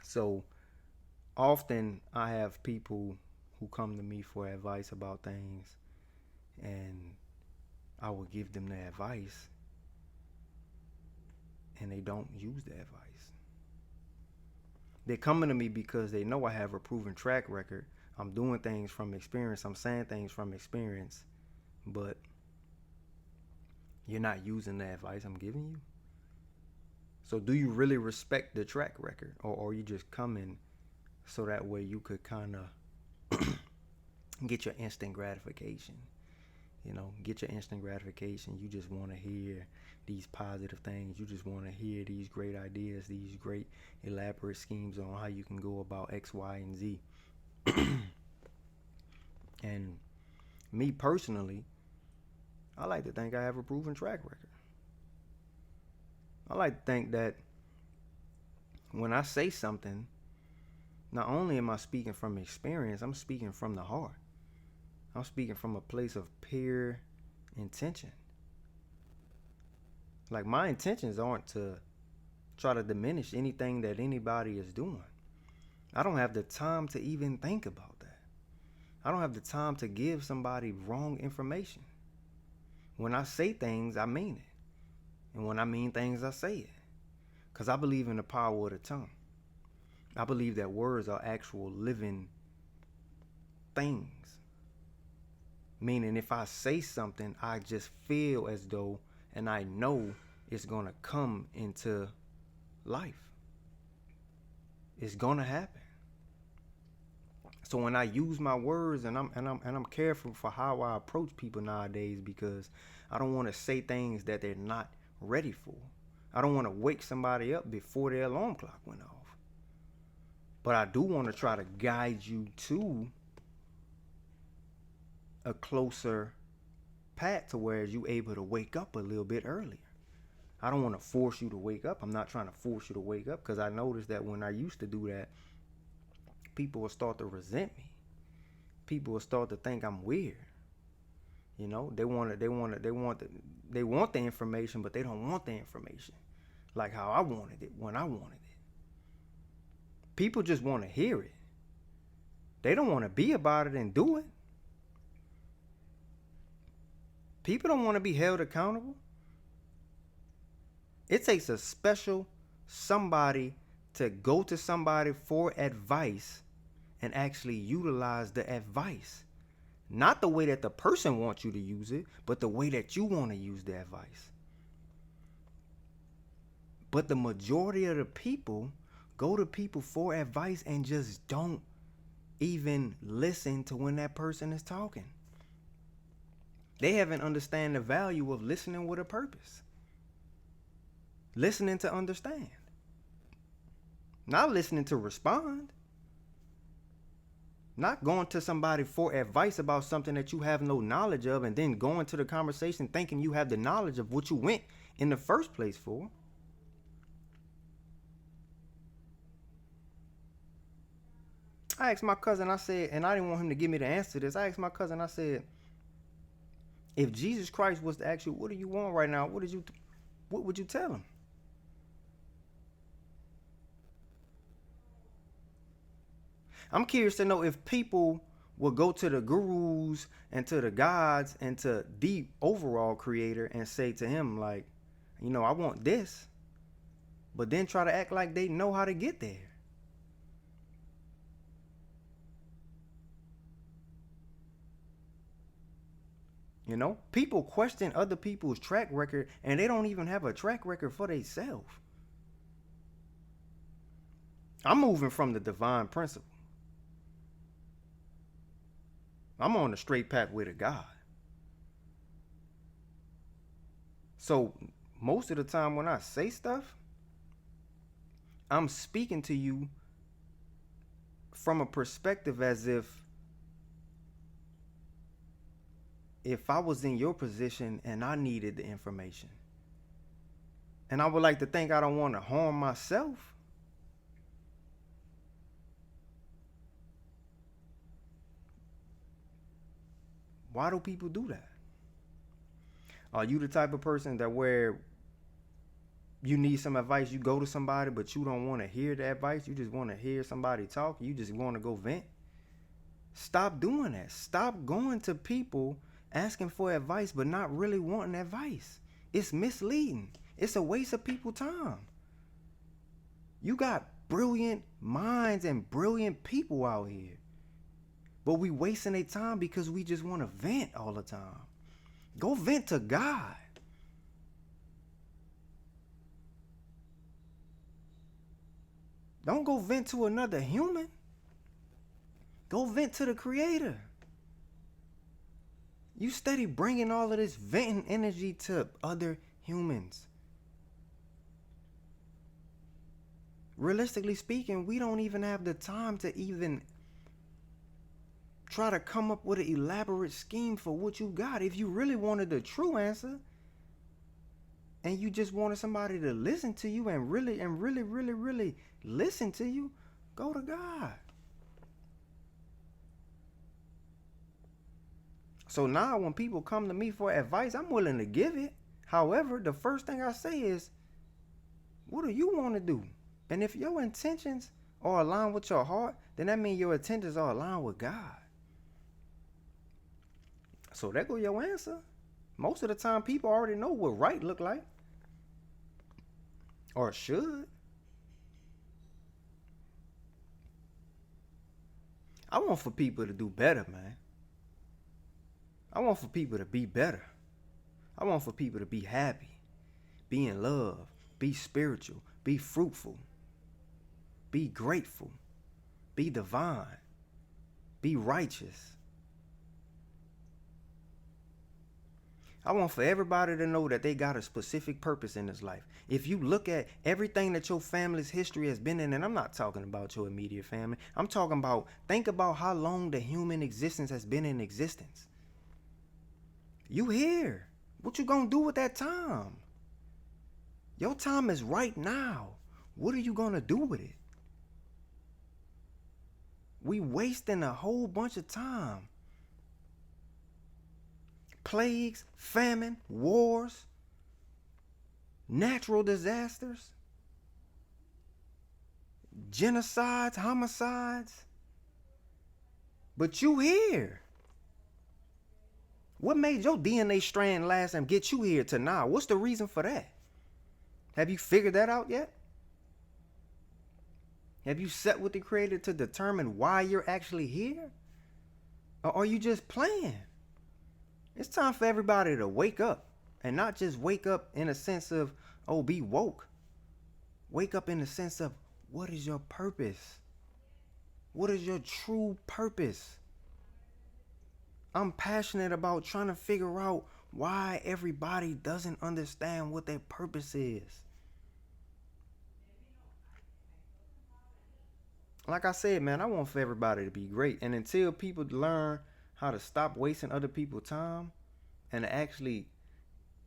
So often I have people who come to me for advice about things, and I will give them the advice, and they don't use the advice. They're coming to me because they know I have a proven track record. I'm doing things from experience. I'm saying things from experience, but you're not using the advice I'm giving you. So do you really respect the track record, or are you just coming so that way you could kind of get your instant gratification? Get your instant gratification. You just want to hear these positive things. You just want to hear these great ideas, these great elaborate schemes on how you can go about X, Y, and Z. And me personally, I like to think I have a proven track record. I like to think that when I say something, not only am I speaking from experience, I'm speaking from the heart. I'm speaking from a place of pure intention. Like, my intentions aren't to try to diminish anything that anybody is doing. I don't have the time to even think about that. I don't have the time to give somebody wrong information. When I say things, I mean it. And when I mean things, I say it. Because I believe in the power of the tongue. I believe that words are actual living things. Meaning, if I say something, I just feel as though, and I know it's going to come into life. It's going to happen. So when I use my words, and I'm careful for how I approach people nowadays, because I don't want to say things that they're not ready for. I don't want to wake somebody up before their alarm clock went off. But I do want to try to guide you to a closer path to where you're able to wake up a little bit earlier. I don't want to force you to wake up. I'm not trying to force you to wake up, because I noticed that when I used to do that, people will start to resent me. People will start to think I'm weird. They want the information, but they don't want the information like how I wanted it when I wanted it. People just want to hear it. They don't want to be about it and do it. People don't want to be held accountable. It takes a special somebody to go to somebody for advice and actually utilize the advice. Not the way that the person wants you to use it, but the way that you want to use the advice. But the majority of the people go to people for advice and just don't even listen to when that person is talking. They haven't understand the value of listening with a purpose. Listening to understand. Not listening to respond. Not going to somebody for advice about something that you have no knowledge of, and then going to the conversation thinking you have the knowledge of what you went in the first place for. I asked my cousin, I said, and I didn't want him to give me the answer to this. I asked my cousin, I said, if Jesus Christ was to ask you, what do you want right now? What would you tell him? I'm curious to know if people will go to the gurus and to the gods and to the overall creator and say to him, like, I want this, but then try to act like they know how to get there. People question other people's track record, and they don't even have a track record for themselves. I'm moving from the divine principle. I'm on the straight path with a God. So most of the time when I say stuff, I'm speaking to you from a perspective as if I was in your position and I needed the information. And I would like to think I don't want to harm myself. Why do people do that? Are you the type of person that where you need some advice, you go to somebody, but you don't want to hear the advice. You just want to hear somebody talk. You just want to go vent. Stop doing that. Stop going to people asking for advice, but not really wanting advice. It's misleading. It's a waste of people's time. You got brilliant minds and brilliant people out here, but we wasting their time because we just want to vent all the time. Go vent to God. Don't go vent to another human. Go vent to the Creator. You steady bringing all of this venting energy to other humans. Realistically speaking, we don't even have the time to even try to come up with an elaborate scheme for what you got. If you really wanted the true answer, and you just wanted somebody to listen to you and really listen to you, go to God. So now when people come to me for advice, I'm willing to give it. However, the first thing I say is, what do you want to do? And if your intentions are aligned with your heart, then that means your intentions are aligned with God. So there go your answer. Most of the time, people already know what right look like. Or should. I want for people to do better, man. I want for people to be better. I want for people to be happy, be in love, be spiritual, be fruitful, be grateful, be divine, be righteous. I want for everybody to know that they got a specific purpose in this life. If you look at everything that your family's history has been in, and I'm not talking about your immediate family, I'm talking about, think about how long the human existence has been in existence. You here. What you gonna do with that time? Your time is right now. What are you gonna do with it? We wasting a whole bunch of time. Plagues, famine, wars, natural disasters, genocides, homicides. But you here. What made your DNA strand last and get you here to now? What's the reason for that? Have you figured that out yet? Have you sat with the Creator to determine why you're actually here? Or are you just playing? It's time for everybody to wake up, and not just wake up in a sense of, oh, be woke. Wake up in the sense of, what is your purpose? What is your true purpose? I'm passionate about trying to figure out why everybody doesn't understand what their purpose is. Like I said, man, I want for everybody to be great. And until people learn how to stop wasting other people's time and to actually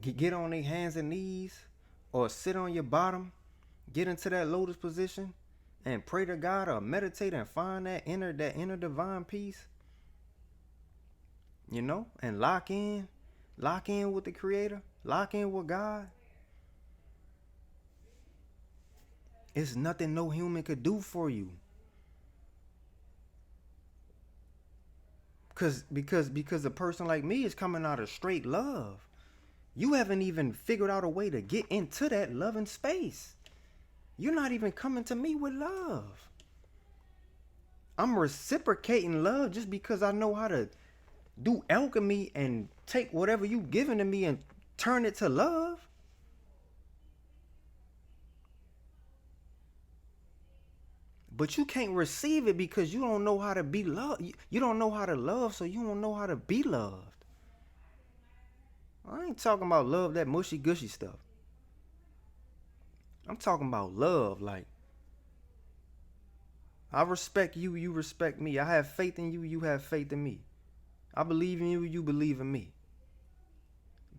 get on their hands and knees or sit on your bottom, get into that lotus position and pray to God or meditate and find that inner divine peace, you know, and lock in with the Creator, lock in with God. It's nothing no human could do for you. Because a person like me is coming out of straight love. You haven't even figured out a way to get into that loving space. You're not even coming to me with love. I'm reciprocating love just because I know how to do alchemy and take whatever you've given to me and turn it to love. But you can't receive it because you don't know how to be loved. You don't know how to love, so you don't know how to be loved. I ain't talking about love, that mushy gushy stuff. I'm talking about love, like, I respect you, you respect me. I have faith in you, you have faith in me. I believe in you, you believe in me.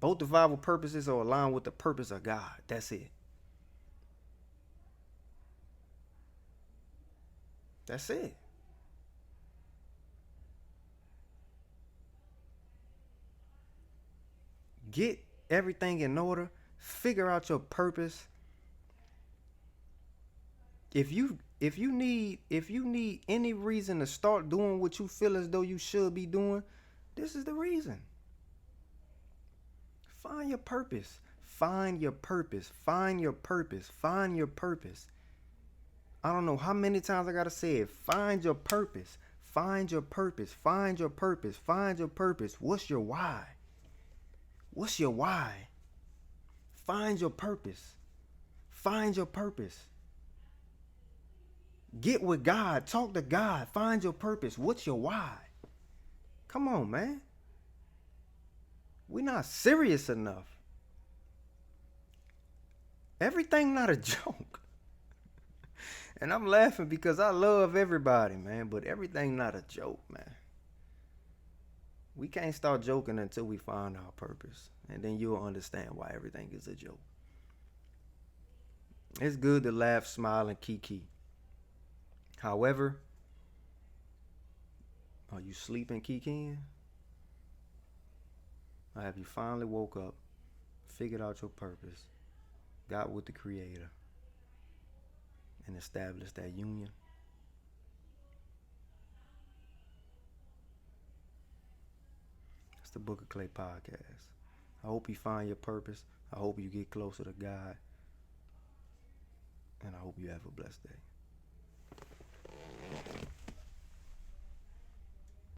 Both of our purposes are aligned with the purpose of God. That's it. That's it. Get everything in order. Figure out your purpose. If you need any reason to start doing what you feel as though you should be doing, this is the reason. Find your purpose. Find your purpose. Find your purpose. Find your purpose. I don't know how many times I gotta say it. Find your purpose. Find your purpose. Find your purpose. Find your purpose. What's your why? What's your why? Find your purpose. Find your purpose. Get with God. Talk to God. Find your purpose. What's your why? Come on, man. We're not serious enough. Everything not a joke. And I'm laughing because I love everybody, man. But everything not a joke, man. We can't start joking until we find our purpose. And then you'll understand why everything is a joke. It's good to laugh, smile, and kiki. However, are you sleeping, kikiing? Or have you finally woke up, figured out your purpose, got with the Creator, and established that union? That's the Book of Clay podcast. I hope you find your purpose. I hope you get closer to God. And I hope you have a blessed day.